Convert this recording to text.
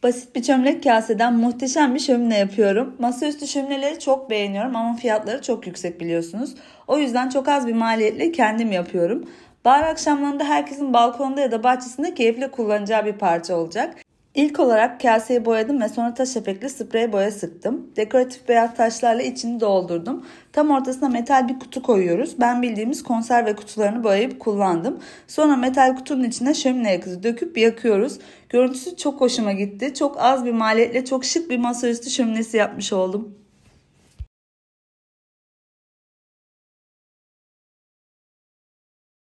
Basit bir çömlek kaseden muhteşem bir şömine yapıyorum. Masaüstü şömineleri çok beğeniyorum ama fiyatları çok yüksek biliyorsunuz. O yüzden çok az bir maliyetle kendim yapıyorum. Bahar akşamlarında herkesin balkonda ya da bahçesinde keyifle kullanacağı bir parça olacak. İlk olarak kaseyi boyadım ve sonra taş efekli sprey boya sıktım. Dekoratif beyaz taşlarla içini doldurdum. Tam ortasına metal bir kutu koyuyoruz. Ben bildiğimiz konserve kutularını boyayıp kullandım. Sonra metal kutunun içine şömine yakıtı döküp yakıyoruz. Görüntüsü çok hoşuma gitti. Çok az bir maliyetle çok şık bir masaüstü şöminesi yapmış oldum.